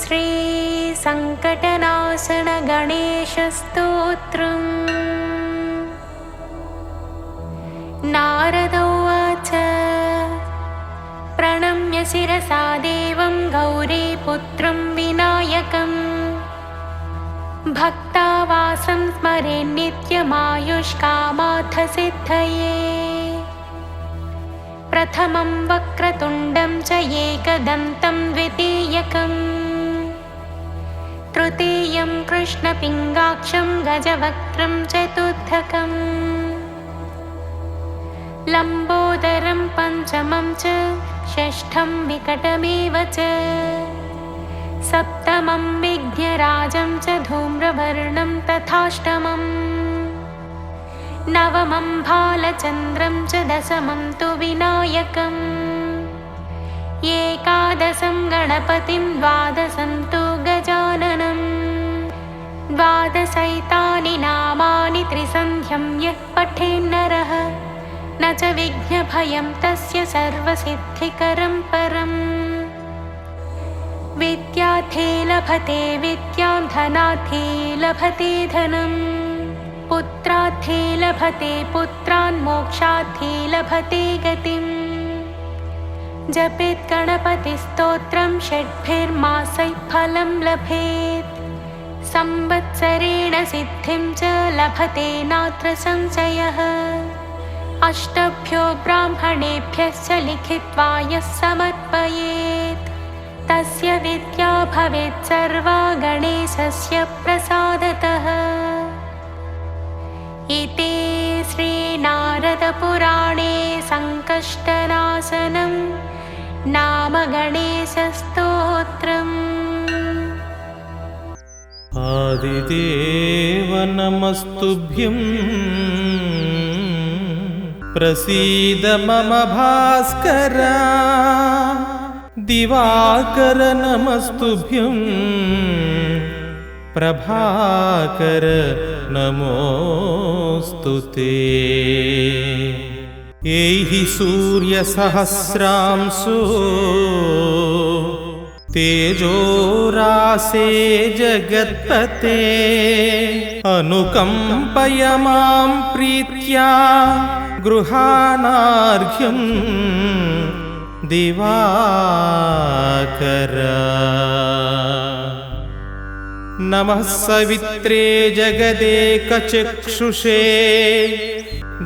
श्री संकटनाशन गणेशस्तोत्रम्। नारद उवाच प्रणम्य शिरसा देवं गौरीपुत्रं विनायकम् भक्तावासं स्मरे नित्यमायुष्कामार्थ सिद्धये। प्रथमं वक्रतुण्डं च एकदन्तं द्वितीयकम् तृतीयं कृष्णपिङ्गाक्षं गजवक्त्रं चतुर्थकम् लम्बोदरं पञ्चमं च षष्ठं विकटमेव च सप्तमं विघ्नराजं च धूम्रवर्णं तथाष्टमम् नवमं भालचन्द्रं च दशमं तु विनायकम् एकादशं गणपतिं द्वादशं तु गजाननं। द्वादशैतानि नामानि त्रिसन्ध्यं यः पठेन्नरः न च विघ्नभयं तस्य सर्वसिद्धिकरं परम्। विद्यार्थे लभते विद्यां धनार्थे लभते धनम् पुत्रार्थे लभते पुत्रान् मोक्षार्थे लभते गतिम्। जपेत् गणपतिस्तोत्रं षड्भिर्मासैः फलं लभेत् संवत्सरेण सिद्धिं च लभते नात्र संशयः। अष्टभ्यो ब्राह्मणेभ्यश्च लिखित्वा यः समर्पयेत् तस्य विद्या भवेत् सर्वा गणेशस्य प्रसादतः। इति श्रीनारदपुराणे संकष्टनाशनं नाम गणेशस्तोत्रम्। आदिदेव नमस्तुभ्यं प्रसीद मम भास्कर। दिवाकर नमस्तुभ्यं प्रभाकर नमोऽस्तुते। एहि सूर्यसहस्रांशो तेजोरासे जगत्पते अनुकम्पय मां प्रीत्या गृहाणार्घ्यं दिवाकर। नमः सवित्रे जगदेकचक्षुषे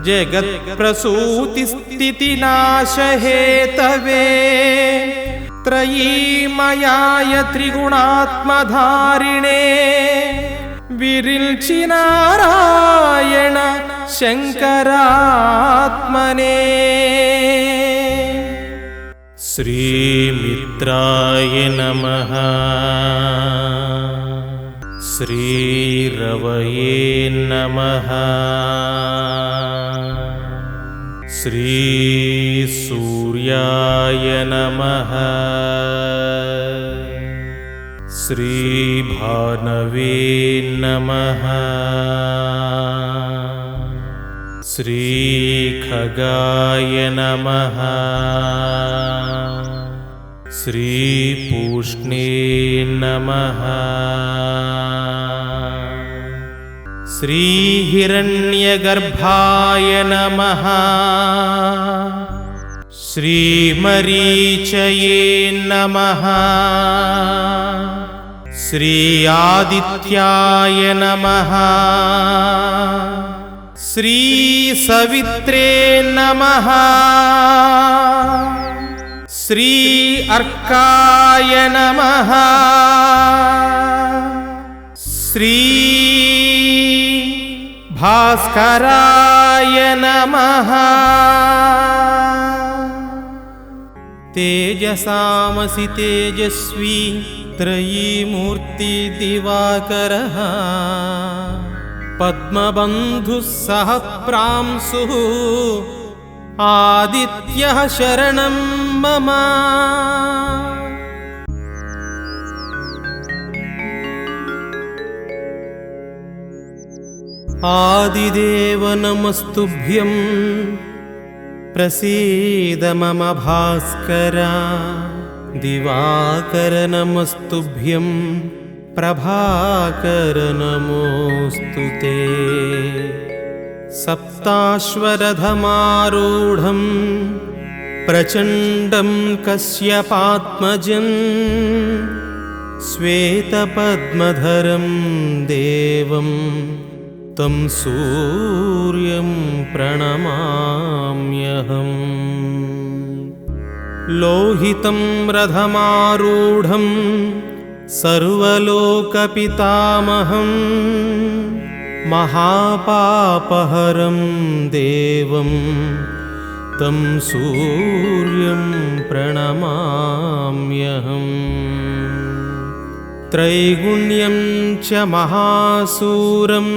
जगत्प्रसूतिस्थितिनाशहेतवे त्रयीमयाय त्रिगुणात्मधारिणे विरिञ्चि नारायण शङ्करात्मने। श्रीमित्राय नमः। श्रीरवये नमः। श्रीसूर्याय नमः। श्रीभानवे नमः। श्रीखगाय नमः। श्रीपूष्णे नमः। श्रीहिरण्यगर्भाय नमः। श्रीमरीचये नमः। श्री आदित्याय नमः। श्रीसवित्रे नमः। श्री अर्काय नमः। श्री भास्कराय नमः। तेजसामसि तेजस्वी त्रयीमूर्ति दिवाकरः पद्मबन्धुः सह प्रांशुः आदित्यः शरणं मम। आदिदेव नमस्तुभ्यं प्रसीद मम भास्कर। दिवाकर नमस्तुभ्यं प्रभाकर नमोऽस्तु ते। सप्ताश्वरथमारूढं प्रचण्डं कश्यपात्मजं श्वेतपद्मधरं देवं तं सूर्यं प्रणमाम्यहम्। लोहितं रथमारूढं सर्वलोकपितामहं महापापहरं देवं तं सूर्यं प्रणमाम्यहम्। त्रैगुण्यं च महासूरं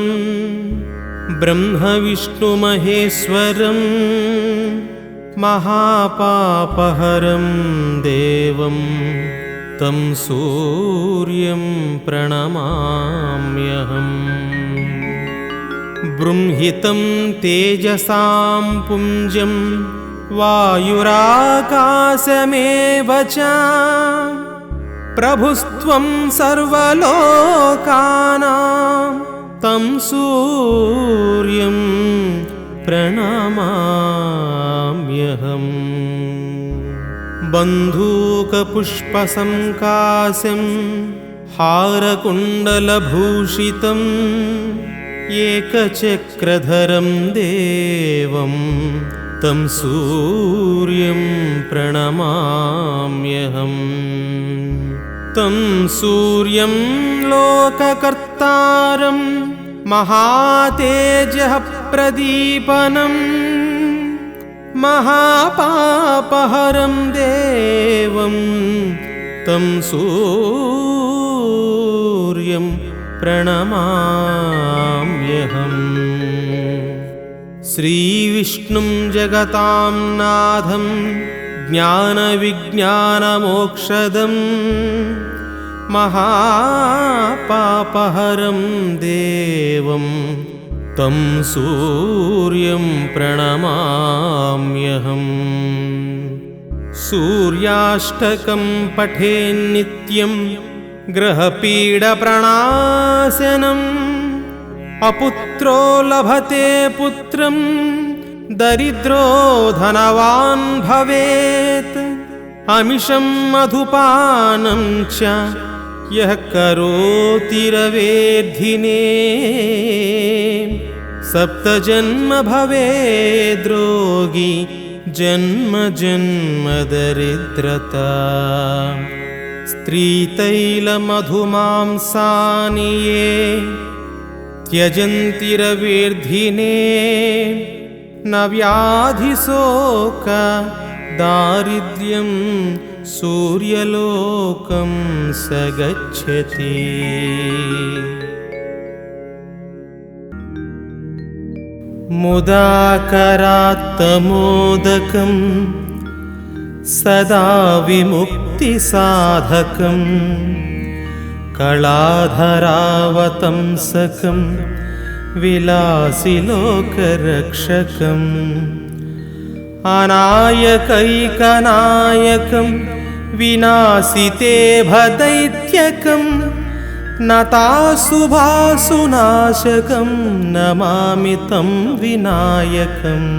ब्रह्मविष्णुमहेश्वरं महापापहरं देवं तं सूर्यं प्रणमाम्यहम्। बृंहितं तेजसां पुञ्जं वायुराकाशमेव च प्रभुस्त्वं सर्वलोकानां तं सूर्यं प्रणमाम्यहम्। बन्धूकपुष्पसङ्काशं हारकुण्डलभूषितम् एकचक्रधरं देवं तं सूर्यं प्रणमाम्यहम्। तं सूर्यं लोककर्तारं महातेजः प्रदीपनं महापापहरं देवं तं सूर्यं प्रणमाम्यहम्। श्रीविष्णुं जगतां नाथं ज्ञानविज्ञानमोक्षदं महापापहरं देवं तं सूर्यं प्रणमाम्यहम्। सूर्याष्टकं पठेन्नित्यं ग्रहपीडप्रणाशनम् अपुत्रो लभते पुत्रं दरिद्रो धनवान् भवेत्। अमिषं मधुपानं च यः करोति रवेद्धिने सप्तजन्म भवेद्रोगी जन्म जन्म दरिद्रता। स्त्रीतैलमधुमांसानि ये त्यजन्ति रवेर्धिने न व्याधिशोक दारिद्र्यं सूर्यलोकं स गच्छति। मुदाकरात्तमोदकं सदा विमुक्तिसाधकं कलाधरावतंसकं विलासिलोकरक्षकम् अनायकैकनायकं विनाशिते भदैत्यकं नताशुभाशुनाशकं नमामि तं विनायकम्।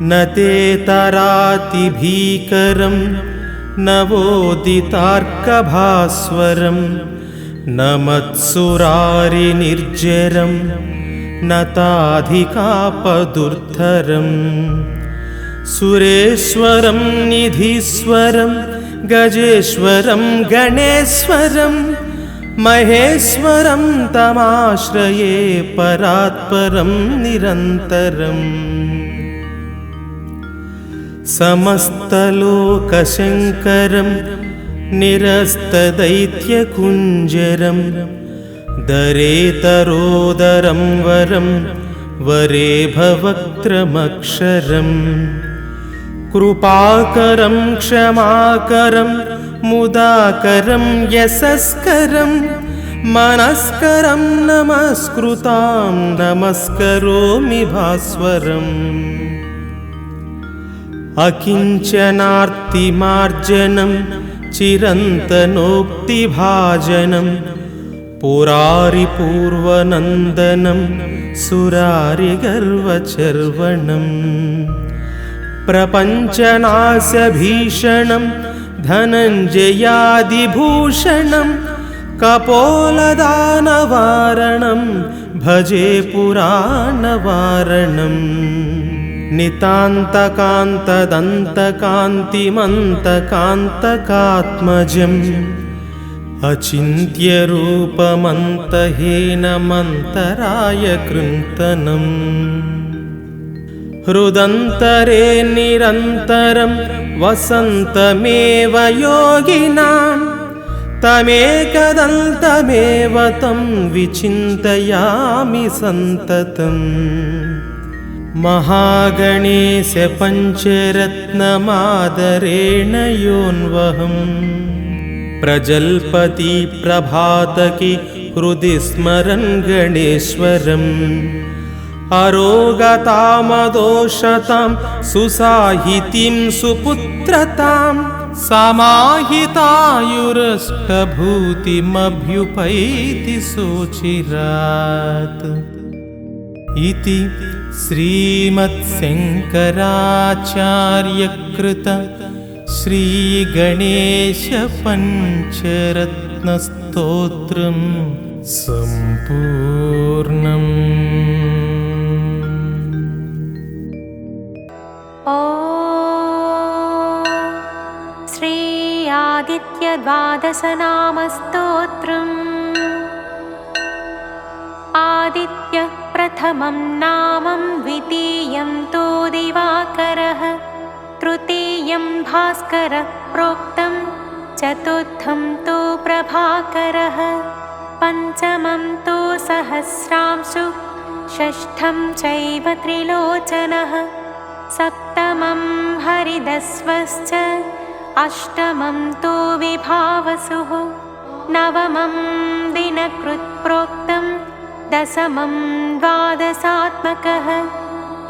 न ते तरातिभीकरं नवोदितार्कभास्वरं न मत्सुरारिनिर्जरं न ताधिकापदुर्धरम्। सुरेश्वरं निधीश्वरं गजेश्वरं गणेश्वरं महेश्वरं तमाश्रये परात्परं निरन्तरम्। समस्तलोकशङ्करं निरस्तदैत्यकुञ्जरं दरेतरोदरं वरं वरेभवक्त्रमक्षरम्। कृपाकरं क्षमाकरं मुदाकरं यशस्करं मनस्करं नमस्कृतां नमस्करोमि भास्वरम्। अकिञ्चनार्तिमार्जनं चिरन्तनोक्तिभाजनं पुरारिपूर्वनन्दनं सुरारिगर्वचर्वणं प्रपञ्चनाशभीषणं धनञ्जयादिभूषणं कपोलदानवारणं भजे पुराणवारणम् नितान्तकान्तदन्तकान्तिमन्तकान्तकात्मजम् अचिन्त्यरूपमन्तहीनमन्तराय कृन्तनम् हृदन्तरे निरन्तरं वसन्तमेव योगिनां तमेकदन्तमेव तं विचिन्तयामि सन्ततम् महागणेश पञ्चरत्नमादरेण योऽन्वहम् प्रजल्पति प्रभातकी हृदि स्मरन् गणेश्वरम् अरोगतामदोषतां सुसाहितीं सुपुत्रतां समाहितायुरष्टभूतिमभ्युपैति सोचिरात् इति श्रीमत्शङ्कराचार्यकृत श्रीगणेशपञ्चरत्नस्तोत्रं सम्पूर्णम्। ॐ श्री आदित्यद्वादशनामस्तोत्रम्। आदित्य प्रथमं नामं द्वितीयं तु दिवाकरः तृतीयं भास्करः प्रोक्तं चतुर्थं तु प्रभाकरः पञ्चमं तु सहस्रांशु षष्ठं चैव त्रिलोचनः सप्तमं हरिदस्वश्च अष्टमं तु विभावसुः नवमं दिनकृत् प्रोक्तं दशमं द्वादशात्मकः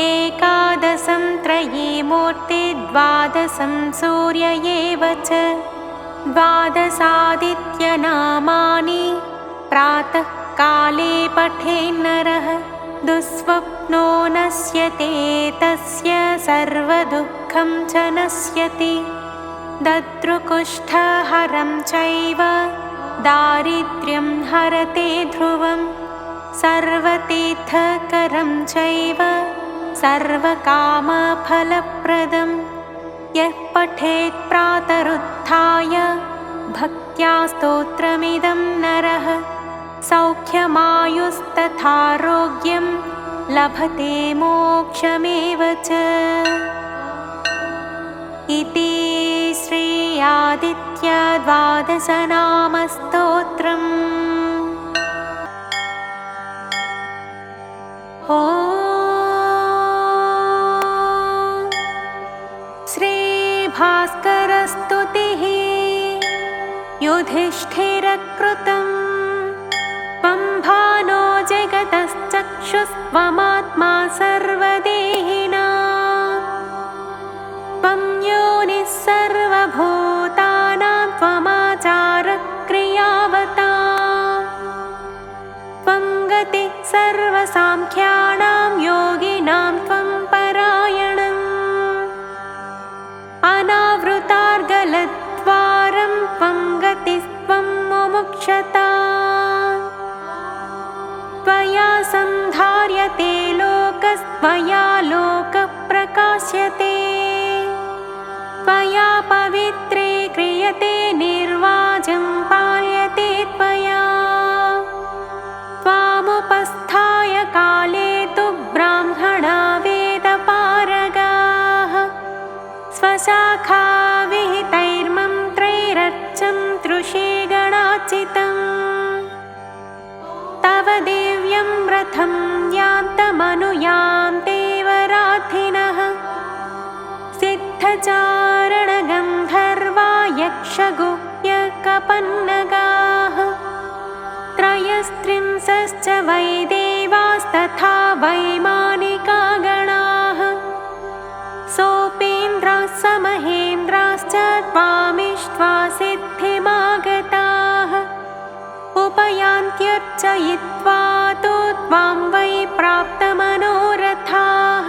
एकादशं त्रयीमूर्ति द्वादशं सूर्य एव च द्वादशादित्यनामानि प्रातः काले पठेन्नरः दुःस्वप्नो नश्यते तस्य सर्वदुःखं च नश्यति दद्रुकुष्ठहरं चैव दारिद्र्यं हरते ध्रुवम् सर्वतीर्थकरं चैव सर्वकामफलप्रदं यः पठेत् प्रातरुत्थाय भक्त्या स्तोत्रमिदं नरः सौख्यमायुस्तथारोग्यं लभते मोक्षमेव च। इति श्री आदित्य द्वादशनामस्तोत्रम्। ॐ श्रीभास्करस्तुतिः युधिष्ठिरकृतं त्वं भानो जगतश्चक्षुस्त्वमात्मा सर्वदेहिनां त्वं योनिः सर्वभूतानां त्वमाचारक्रियावता त्वं गतिः सर्वसांख्यानां योगिनां त्वं परायणम् अनावृतार्गलद्वारं त्वं गतिस्त्वं मुमुक्षता त्वया सन्धार्यते लोकस्त्वया लोकप्रकाश्यते त्वया पवित्रे क्रियते निर्वाजं पायते त्वया त्वामुपस्थाय काले तु ब्राह्मणा वेदपारगाः स्वशाखा विहितैर्मन्त्रैरर्चं तृषीगणाचितम् तव दिव्यं रथं यान्तमनुयां देवराधिनः सिद्धचारणगन्धर्वा यक्षगुह्यकपन्नगाः त्रयस्त्रिंशश्च वै देवास्तथा वैमानिका गणाः सोपेन्द्राः दृष्ट्वा सिद्धिमागताः उपयान्त्यर्चयित्वा तु त्वां वै प्राप्तमनोरथाः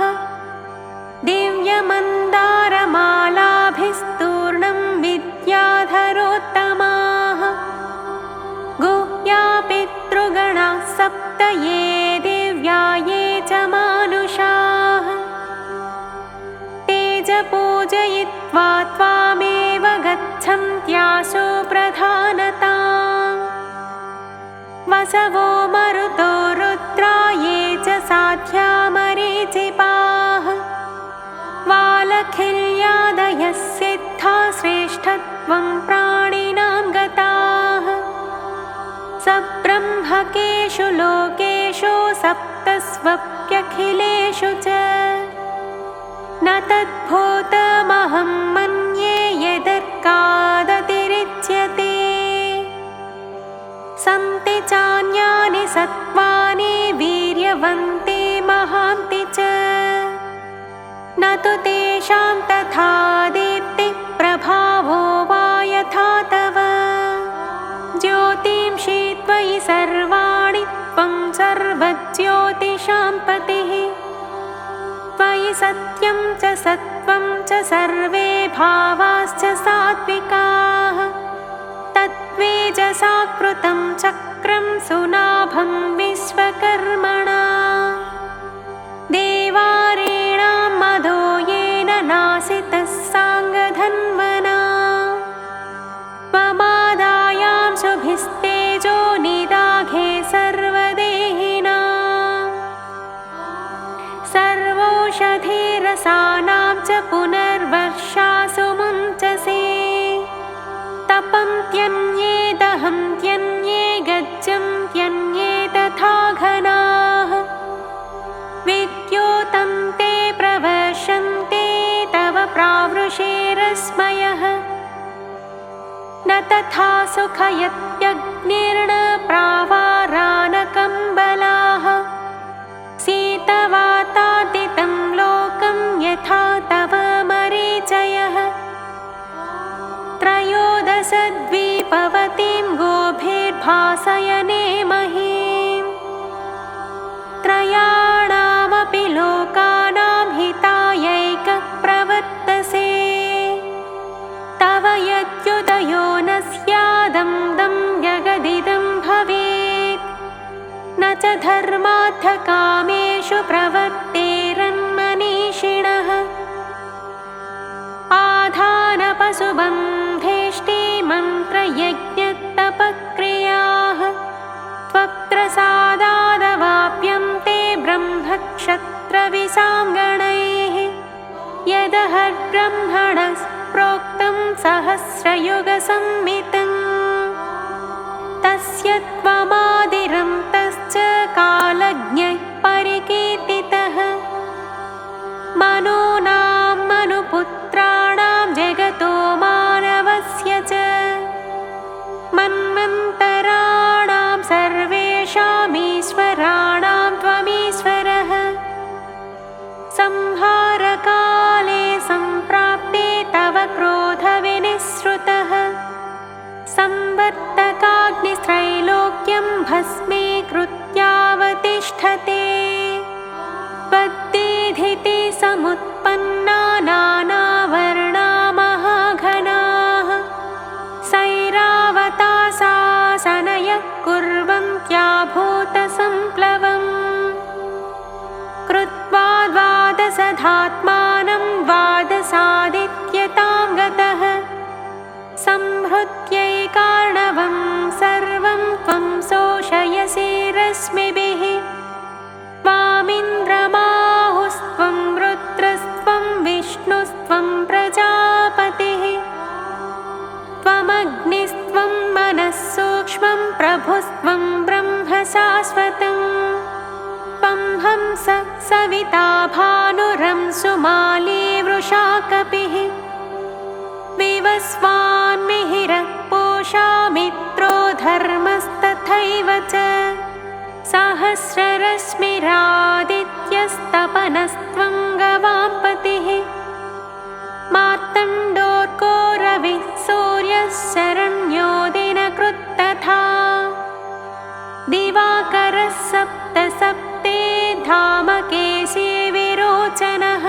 दिव्यमन्दारमालाभिस्तूर्णं विद्याधरोत्तमाः गुह्या पितृगणाः सप्त ये दिव्या ये च मानुषाः ते च पूजयित्वा त्वामेव गच्छन्त्यासु प्रधानताम् वसवो मरुतो रुद्रा ये च साध्या मरीचिपाः वालखिल्यादयः सिद्धा श्रेष्ठत्वं प्राणिनां गताः सब्रह्मकेषु लोकेषु सप्तस्वप्यखिलेषु च न तद्भूतमहं मन्ये यदर्कादतिरिच्यते सन्ति चान्यानि सत्त्वानि वीर्यवन्ति महान्ति च न तु तेषां तथा दीप्तिः प्रभावो वा यथा तव ज्योतिंषि त्वयि सर्वाणि त्वं सर्वज्योतिषां पतिः त्वयि सत्यं च सत्त्वं च सर्वे भावाश्च सात्विकाः तत्त्वेजसा कृतं चक्रं सुनाभं विश्वकर्मणा देवारीणां मदो येन नासितः साङ्गधन्वना त्वमादायां शुभिस्तेजो निदाघे सर्वदेहिनां सर्वौषधिरसानां च पुनर्वर्षासु मुञ्चसे तपं त्यन्ये दहं त्यन्ये गज्जं त्यन्ये तथा घनाः विद्योतं ते प्रवर्षन्ते तव प्रावृषेरस्मयः न तथा सुखयत्यग्निर्न प्रावारानकम्बलाः शीतवातादितं लोकं यथा तव मरीचयः त्रयोदशद्वीपवतीं गोभिर्भासयने महीं त्रयाणामपि लोकानां हितायैकः प्रवर्तसे तव यद्युदयो न स्यादं दं जगदिदं भवेत् न च धर्मार्थकामेषु प्रवर्तेरन्मनीषिणः आधानपशुबन्धेष्टिमन्त्रयज्ञतपक्रियाः त्वत्प्रसादादवाप्यन्ते ब्रह्मक्षत्रविसाङ्गणैः यदहर्ब्रह्मणः प्रोक्तं सहस्रयुगसंमितं तस्य त्वमादिरन्तश्च कालज्ञः परिकीर्तितः मनूनां मनुपुत्राणां जगतो मानवस्य च मन्वन्तराणां सर्वेषामीश्वराणां त्वमीश्वरः संहारकाले सम्प्राप्ते तव क्रोधविनिसृतः संवर्तकाग्निस्त्रैलोक्यं भस्मीकृत्यावतिष्ठते त्वद्दीधिते समुत्पन्ना नानावर्णा महाघनाः सैरावतासासनयः कुर्वन्त्या भूतसम्प्लवम् कृत्वा द्वादशधात्मानं द्वादशादित्यतां गतः संहृत्यैकार्णवं सर्वं त्वं शोषयसि रश्मिभिः त्वामिन्द्रमाहुस्त्वं रुद्रस्त्वं विष्णुस्त्वं प्रजापतिः त्वमग्निस्त्वं मनःसूक्ष्मं प्रभुस्त्वं ब्रह्म शाश्वतम् त्वं हंस सविता भानुरंशुमाली वृषा कपिः विवस्वान्मिहिरः पूषा मित्रो धर्मस्तथैव च सहस्ररश्मिरादित्यस्तपनस्त्वं गवाम्पतिः मार्तण्डोर्को रविः सूर्य सप्त सप्ते धामकेशे विरोचनः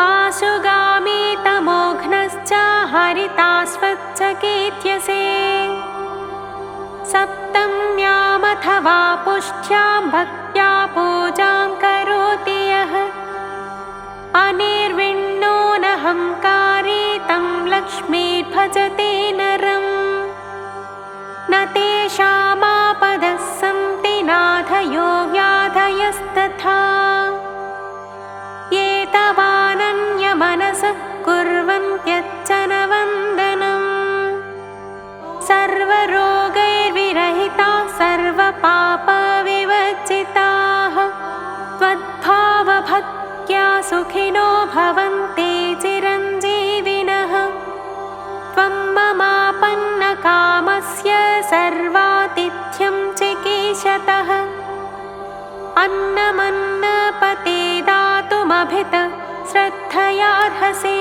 आशुगामी तमोघ्नश्च हरिताश्वच्च कीर्त्यसे सप्तम्यामथवा पुष्ठ्यां भक्त्या पूजां करोति यः अनिर्विण्णोऽनहङ्कारी तं लक्ष्मीर्भजते नरम् न तेषामापदः सन्ति नाथयो व्याधयस्तथा ये तवानन्यमनसः कुर्वन्त्यच्चनवन्दनम् सर्वरोगैर्विरहिताः सर्वपापविवर्जिताः त्वद्भावभक्त्या सुखिनो भवन्ते चिरञ्जीविनः त्वं ममापन्नकामस्य सर्वातिथ्यं चिकीर्षतः अन्नमन्नपते दातुमभित श्रद्धयार्हसे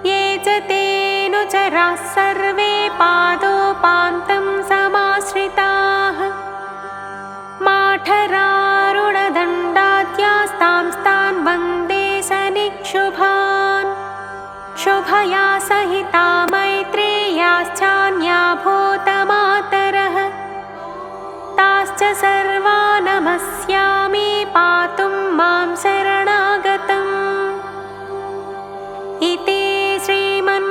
ये च तेऽनुचराः सर्वे पादोपान्तं समाश्रिताः माठरारुणदण्डाद्यास्तां वन्दे सनिक्षुभान् शुभया सहिता मैत्रेयाश्चान्या भूतमातरः ताश्च सर्वा नमस्यामि पातुं मां शरणागतम् इति श्रीमन्महाभारते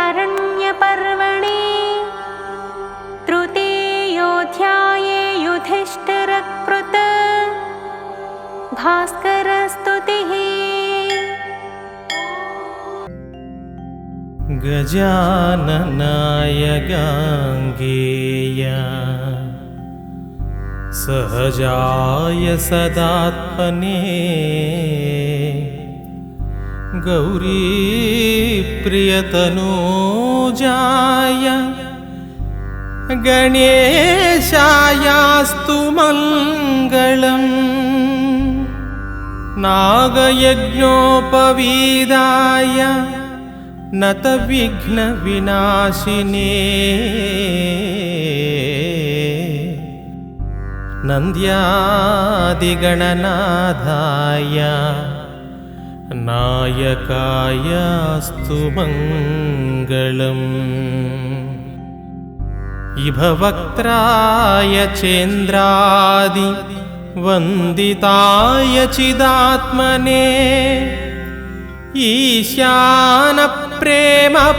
अरण्यपर्वणि तृतीयोऽध्याये युधिष्ठिरकृत भास्करस्तुतिः। गजाननाय गाङ्गेय सहजाय सदात्मने गौरीप्रियतनूजाय गणेशायास्तु मङ्गलम् नागयज्ञोपवीदाय नतविघ्नविनाशिने नन्द्यादिगणनाथाय नायकायास्तु मङ्गलम् इभवक्त्राय चेन्द्रादि वन्दिताय चिदात्मने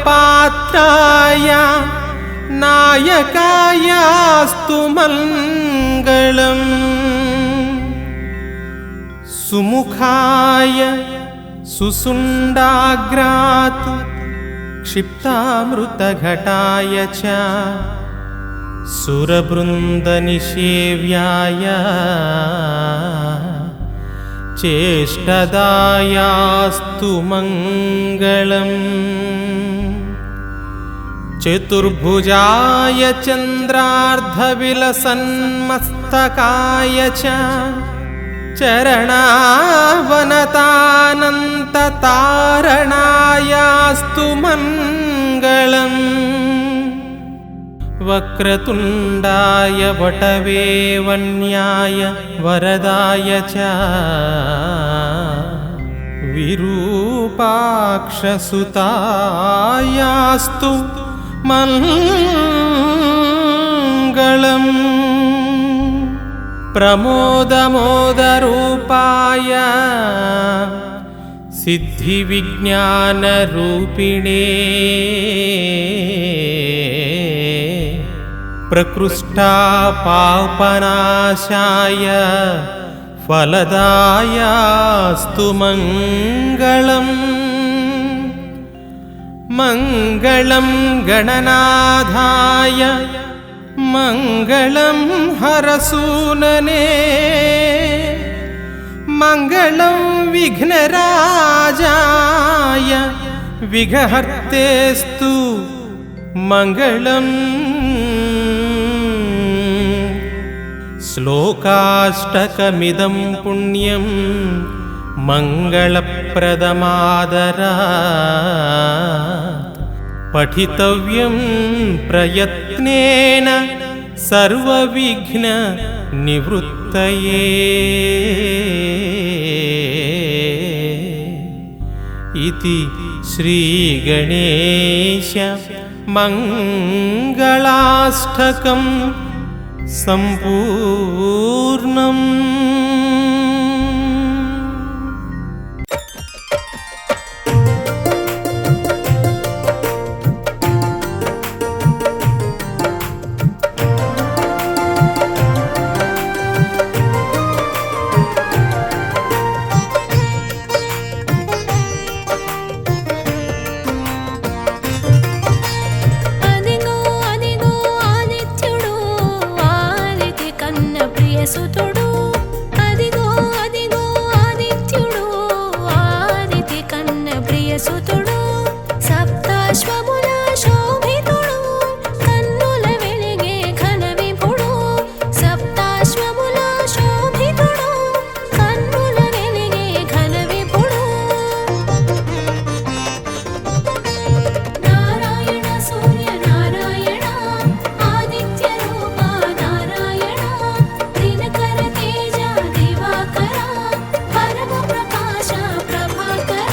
ईशानप्रेमपात्राय नायकायास्तु मङ्गलम् सुमुखाय सुसुण्डाग्रात् क्षिप्तामृतघटाय च सुरवृन्दनिषेव्याय चेष्टदायास्तु मङ्गलम् चतुर्भुजाय चन्द्रार्धविलसन्मस्तकाय च चरणावनतानन्ततारणायास्तु मङ्गलम् वक्रतुण्डाय वटवे वन्याय वरदाय च विरूपाक्षसुतायास्तु मङ्गलम् प्रमोदमोदरूपाय सिद्धिविज्ञानरूपिणे प्रकृष्टापापनाशाय फलदायास्तु मङ्गलम् मङ्गलं गणनाथाय मङ्गलं हरसूनने मङ्गलं विघ्नराजाय विघहर्तेस्तु मङ्गलम् श्लोकाष्टकमिदं पुण्यं मङ्गलप्रदमादरात् पठितव्यं प्रयत्नेन సర్వవిఘ్న నివృత్తయే. ఇతి శ్రీగణేశ మంగళాష్టకం సంపూర్ణం. సుతుడు అదిగో అదిగో ఆదిత్యుడు, ఆదితి కన్న ప్రియ సుతుడు, సప్తాశ్వముల శోభితుడు, కన్నుల వెలిగే ఘన విపుడు, సప్తాశ్వముల శోభితుడు, కన్నుల వెలిగే ఘన విపుడు. నారాయణ సూర్య నారాయణ ఆదిత్య రూప నారాయణ, దినకర తేజ దివాకర పరమ ప్రకాశ ప్రభాకర.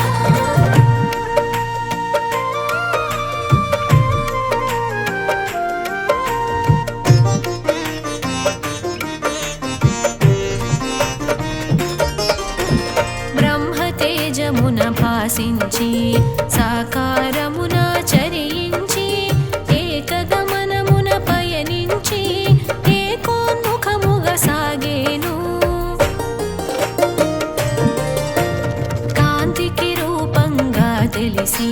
బ్రహ్మ తేజమున భాసించి సాకారమున చరించి, ఏకగమనమున పయనించి ఏకోన్ముఖముగా సాగేను. కాంతికి రూపంగా తెలిసి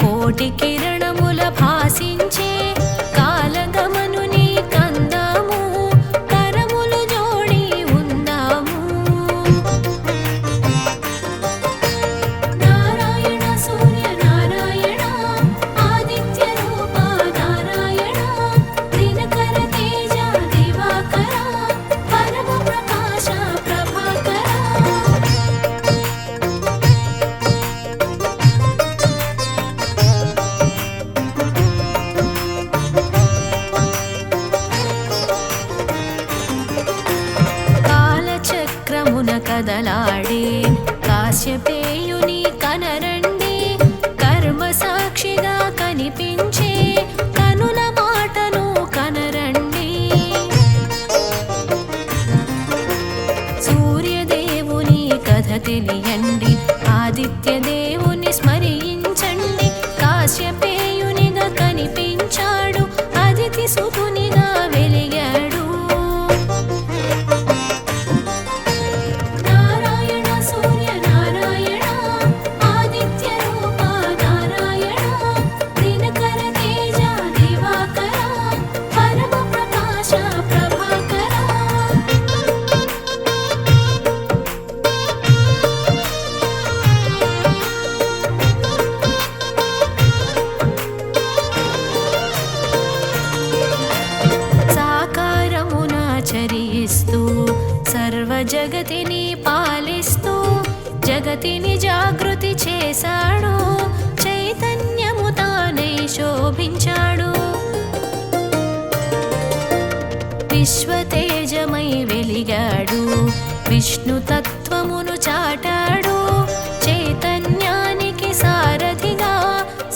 కోటి కిరణముల భాసించే కాలగమనుని కందాము, కరములు జోడి ఉందాము. నారాయణ సూర్య నారాయణ ఆదిత్య రూప నారాయణ, దినకర తేజ దివాకర పరమ ప్రకాశ ప్రభాకర. కాలచక్రమున కదలాడే కాశ్యపేయుని కనరండి, కర్మ సాక్షిగా కనిపించే కనుల మాటను కనరండి. సూర్యదేవుని కథ తెలియండి, ఆదిత్య దేవుని స్మరించండి. కాశ్యపేయునిగా కనిపించాడు, అదితి సుతునిగా వెలిగాడు. నారాయణ సూర్య నారాయణ ఆదిత్య రూప నారాయణ, దినకర తేజ దివాకర పరమ ప్రకాశ ప్రభాకర. సాకారమున చరిస్తూ సర్వ జగతిని పాలిస్తూ జగతిని జాగృతి చేశాడు, చైతన్యము తానై శోభించాడు. విశ్వతేజమై వెలిగాడు, విష్ణు తత్వమును చాటాడు, చైతన్యానికి సారథిగా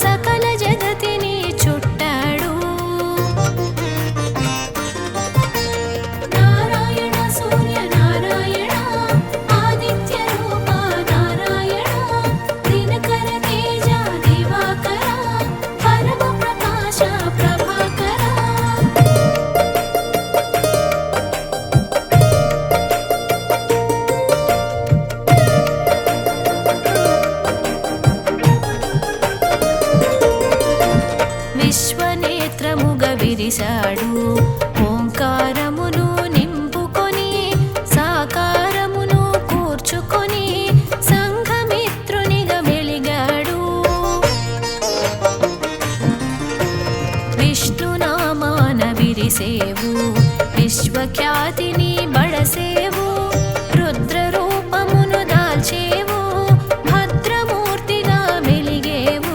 సకల జగతిని చుట్టాడు. నారాయణ సూర్య నారాయణ ఆదిత్య రూప నారాయణ, దినకర తేజ దివాకర పరమ ప్రకాశ ప్రభాకర. విశ్వనేత్రముగ విరిశాడు, ఓంకారమును నింపుకొని సాకారమును కూర్చుకొని సంఘమిత్రునిగా వెలిగాడు. విష్ణునామాన విరిసేవు, విశ్వఖ్యాతిని బడసేవు, రుద్ర రూపమును దాల్చేవు, భద్రమూర్తిగా వెలిగేవు.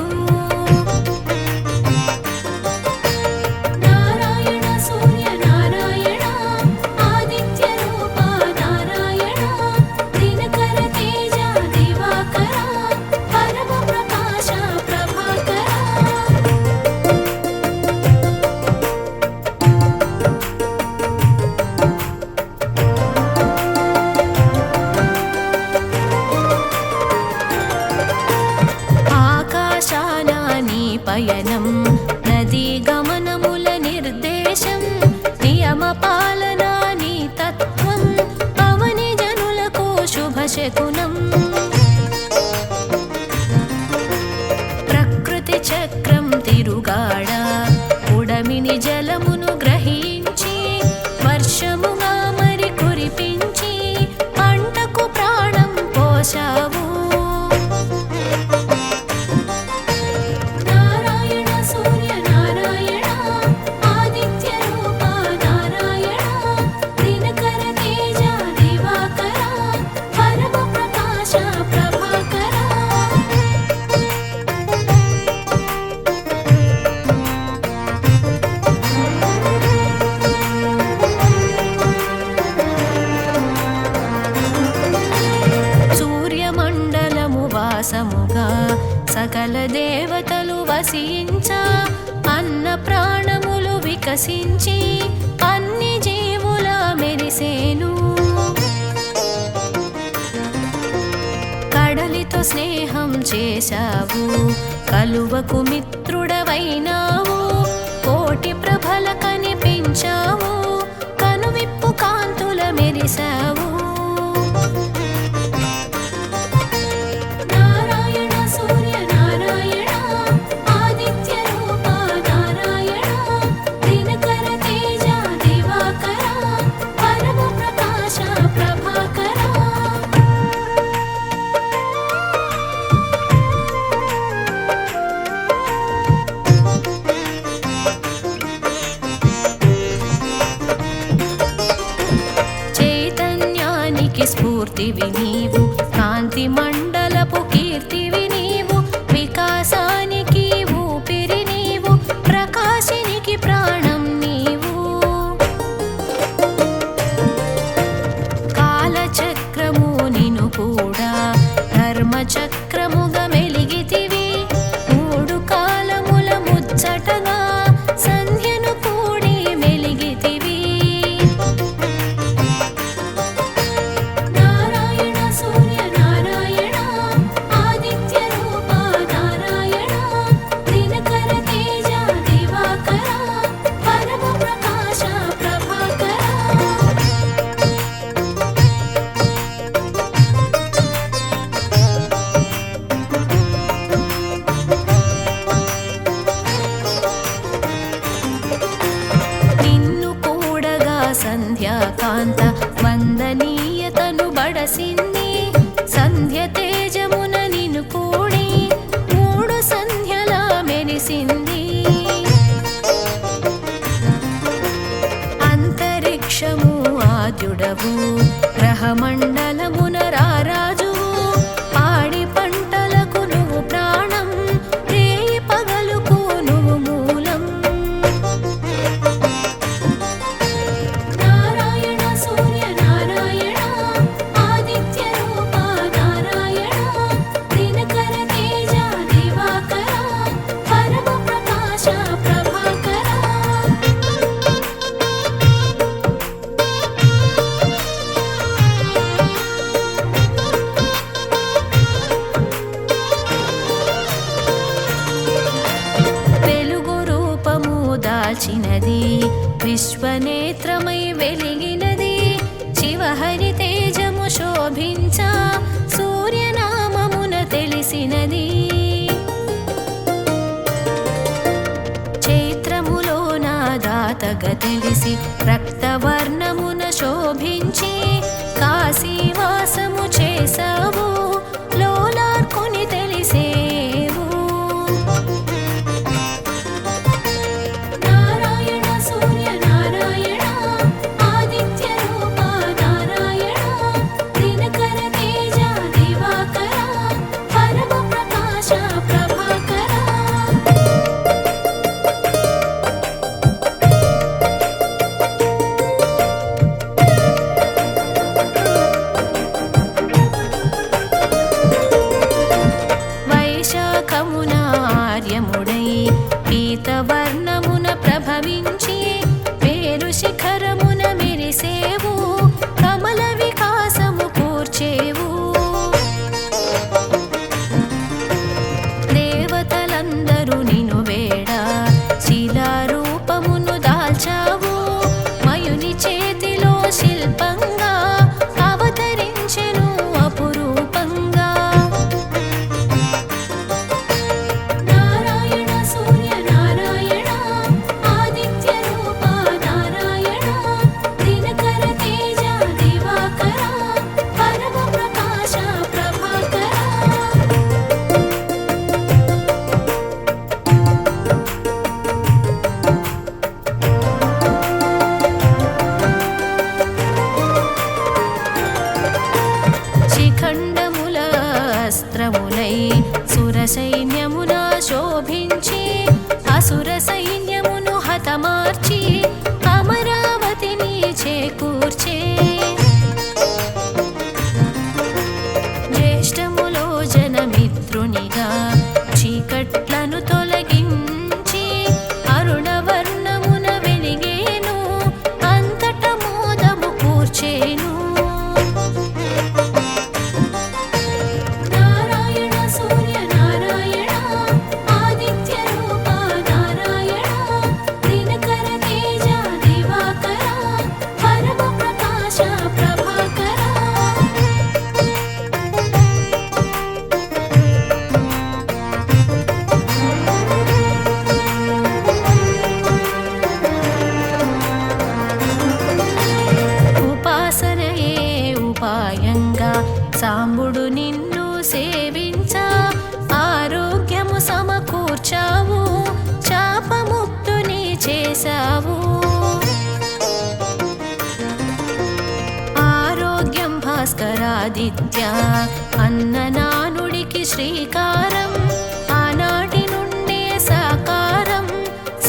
నారాయణ సూర్య నారాయణ పయనం నదీ గమనముల నిర్దేశం నియమ పాలనా నీ తత్వం అవని జనులకు శుభశకునం ప్రకృతి చక్రం తిరుగాడ ఉడమిని జలమును గ్రహించి వర్షముగా మరి కురిపించి పంటకు ప్రాణం పోశావు నారాయణ సూర్య నారాయణ ఆదిత్య రూప నారాయణ దినకర తేజ దివాకర పరమ ప్రకాశ ప్రభాకర సూర్యమండలము వాసముగా సకల దేవతలు వసించా అన్న ప్రాణములు వికసించి అన్ని జీవుల మెరిసేను కడలితో స్నేహం చేశావు కలువకు మిత్రుడవైనావు కోటి ప్రభల కనిపించావు కనువిప్పు కాంతుల మెరిసావు నారాయణ సూర్య నారాయణ ఆదిత్య రూప నారాయణ దినకర తేజ దివాకర పరమ ప్రకాశ ప్రభాకర చైతన్యానికి స్ఫూర్తివి నీవు కాంతి మండలపు కీర్తివి నీవు వికాసానికి ఊపిరి నీవు ప్రకాశినికి ప్రాణం నీవు కాలచక్రము నిను కూడా ధర్మచక్రముగా మెలిగితివి మూడు కాలముల ముచ్చటగా సంధ్యను కూడి మెలిగితివి నారాయణ సూర్య నారాయణ ఆదిత్య రూప నారాయణ దినకర తేజ దివాకర పరమ ప్రకాశ ప్రభాకర నిన్ను కూడగా సంధ్యాకాంత వందనీయతను బడసింది సంధ్య తేజమున నిన్ను కూడి మూడు సంధ్యల మెరిసింది అంతరిక్షము ఆద్యుడవు గ్రహమండలమున రారాజువు పాడి పంటలకు నువ్వు ప్రాణం రేయి పగలుకు నువ్వు మూలం నారాయణ సూర్య నారాయణ ఆదిత్య రూప నారాయణ దినకర తేజ దివాకర పరమ ప్రకాశ ప్రభాకర వెలుగు రూపము దాల్చినది విశ్వనేత్రమై వెలిగినది శివహరి తేజము శోభించా సూర్యనామమున తెలిసినది చైత్రములో నా దాతగా తెలిసి రక్తవర్ణమున శోభించి కాశీవాసము చేసావు లోలార్కుని తెలిసేవు నారాయణ సూర్య నారాయణ ఆదిత్య రూప నారాయణ దినకర తేజ దివాకర పరమ ప్రకాశ ప్రభాకర వైశాఖమున ఆర్యముడై పీతవర్ణమున ప్రభవించి పేరు శిఖరమున మెరిసేవు కమల వికాసము కూర్చేవు దేవ దేవతలందరూ నిను వేడ శిలారూపమును దాల్చావు మయుని చేతిలో శిల్పంగా అవతరించెను అపురూపంగా నారాయణ సూర్య నారాయణ ఆదిత్య రూప నారాయణ దినకర తేజ దివాకర పరమ ప్రకాశ ప్రభాకర శిఖండముల అస్త్రములై సుర సైన్యమున శోభించి అసుర సైన్యమును హతమార్చి అమరావతిని చేకూర్చే జ్యేష్ఠములో జనమిత్రునిగా చీకట్లను తొలగించి అరుణవర్ణమున వెలిగేను అంతట మోదము కూర్చేను నారాయణ సూర్య నారాయణ ఆదిత్య రూప నారాయణ దినకర తేజ దివాకర పరమ ప్రకాశ ప్రభాకర ఉపాసనయే ఉపాయంగా సాంబుడు నిన్ను సేవించా ఆరోగ్యము సమకూర్చావు శాపముక్తుని చేశావు ఆరోగ్యం భాస్కరాదిత్య అన్ననానుడికి శ్రీకారం ఆనాటి నుండే సాకారం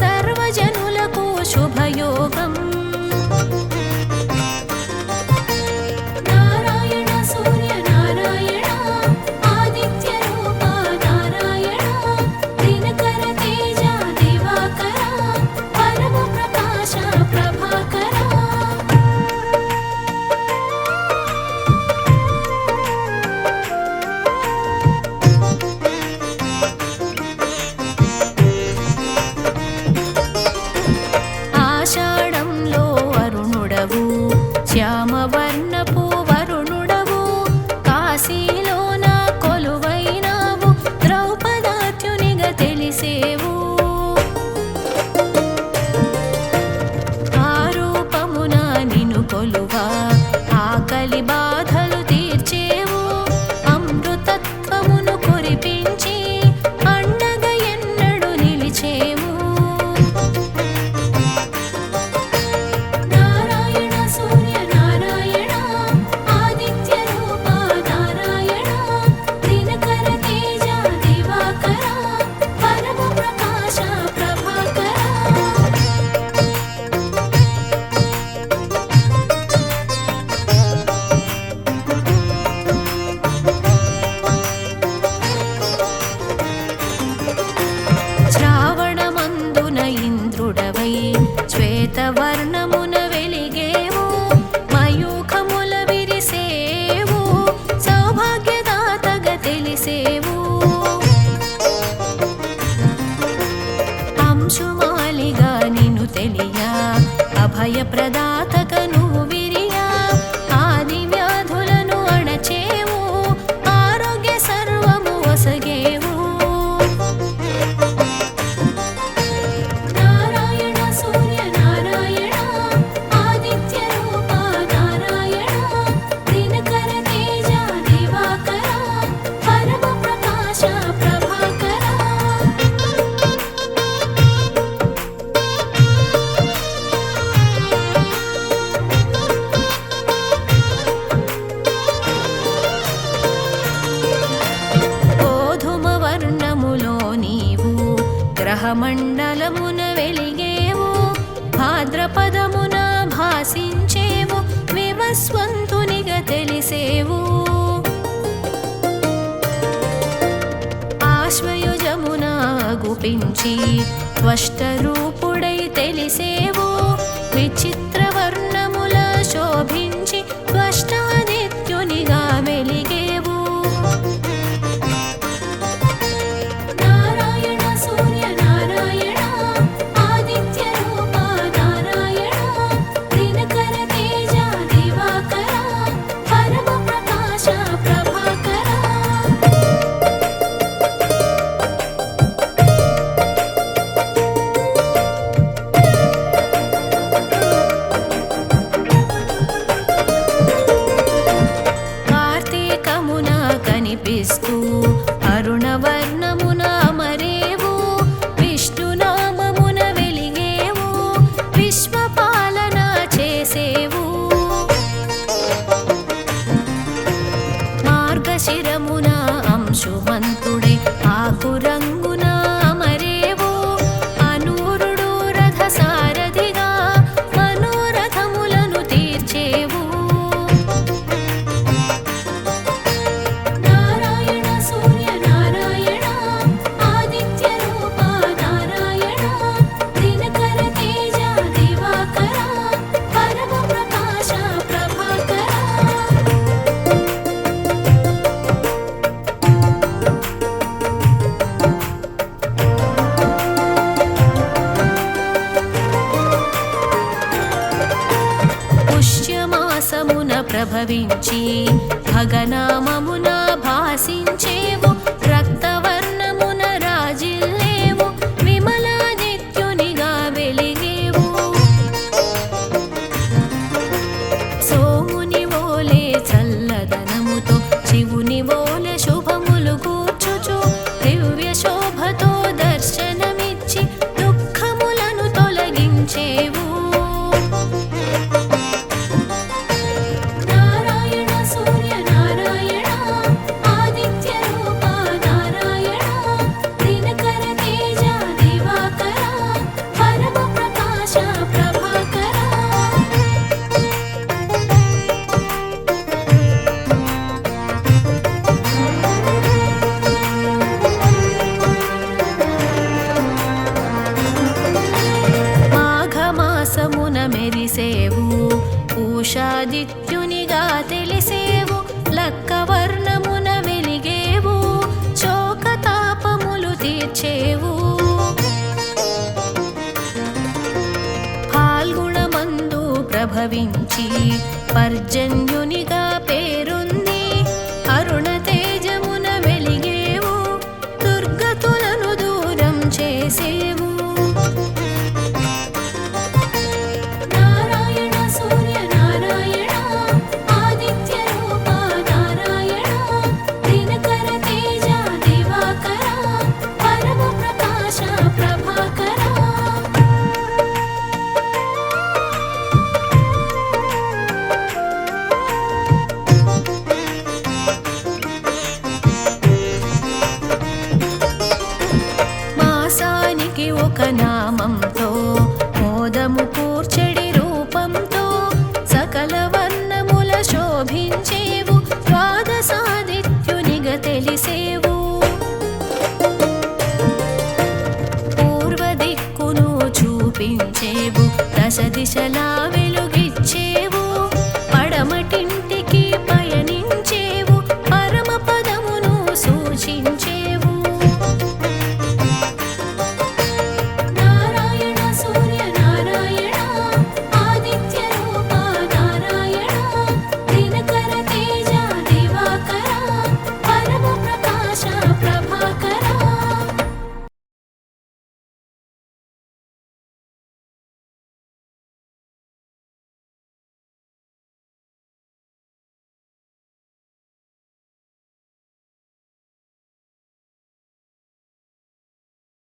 సర్వజనులకు శుభయోగం నారాయణ సూర్య నారాయణ ఆదిత్య రూప నారాయణ దినకర తేజ దివాకర పరమ ప్రకాశ ప్రభాకర ఆషాఢంలో అరుణుడవు శ్యామవర్ణపు వరుణుడవు కాశీలోన కొలువైనావు ద్రౌపదాత్యునిగా తెలిసేవు ఆ రూపమున నిను కొలువా ఆకలి బాధలు తీర్చేవు అమృతత్వమును కురిపించి అండగా ఎన్నడు నిలిచేవు నారాయణ సూర్య నారాయణ ఆదిత్య రూప నారాయణ దినకర తేజ దివాకర పరమ ప్రకాశ ప్రభాకర శ్రావణమందున ఇంద్రుడవై శ్వేతవర్ణమున వెలిగేవు మయూఖముల విరిసేవు సౌభాగ్యదాతగా తెలిసేవు అంశుమాలిగా నిన్ను తెలియా అభయప్రదాతగా నువ్వు విరియా ఆది వ్యాధులను అణచేవు ఆరోగ్య సర్వము ఒసగేవు నారాయణ సూర్య నారాయణ ఆదిత్య రూప నారాయణ దినకర తేజ దివాకర పరమ ప్రకాశ ప్రభాకర గోధుమ వర్ణములో నీవు గ్రహమండలమున వెలిగేవు భాద్రపదమున భాసించేవు వివస్వంతునిగా తెలిసేవు ఆశ్వయుజమున గుపించి త్వష్టరూపుడై తెలిసేవు విచిత్ర వర్ణముల శోభించి త్వష్టాదిత్యునిగా వెలిగేవు నారాయణ ప్రభవించి భగనామమున భాసించేవు రక్తవర్ణమున రాజిల్లేవు విమలాదిత్యునిగా వెలిగేవు సోముని ఓలే చల్లదనముతో శివుని ఓలే శుభములు కూర్చుచు దివ్య శోభతో దర్శనమిచ్చి దుఃఖములను తొలగించేవు నారాయణ సూర్య నారాయణ ఆదిత్య రూప నారాయణ దినకర తేజ దివాకర పరమ ప్రకాశ ప్రభాకర మాఘమాసమున మెరిసేవు పూషాదిత్యునిగా తెలిసేవు లక్కవర్ణమున వెలిగేవు శోకతాపములు తీర్చేవు ఫాల్గుణమందు ప్రభవించి పర్జన్యునిగా పేరుంది అరుణ తేజమున వెలిగేవు దుర్గతులను దూరం చేసేవు నారాయణ సూర్య నారాయణ ఆదిత్య రూప నారాయణ దినకర తేజ దివాకర పరమ ప్రకాశ ప్రభాకర మాసానికి ఒక నామంతో మోదము కూర్చెడి రూపంతో సకల వర్ణముల శోభించేవు ద్వాదశాదిత్యునిగా తెలిసేవు పూర్వ దిక్కును చూపించేవు దశ దిశలా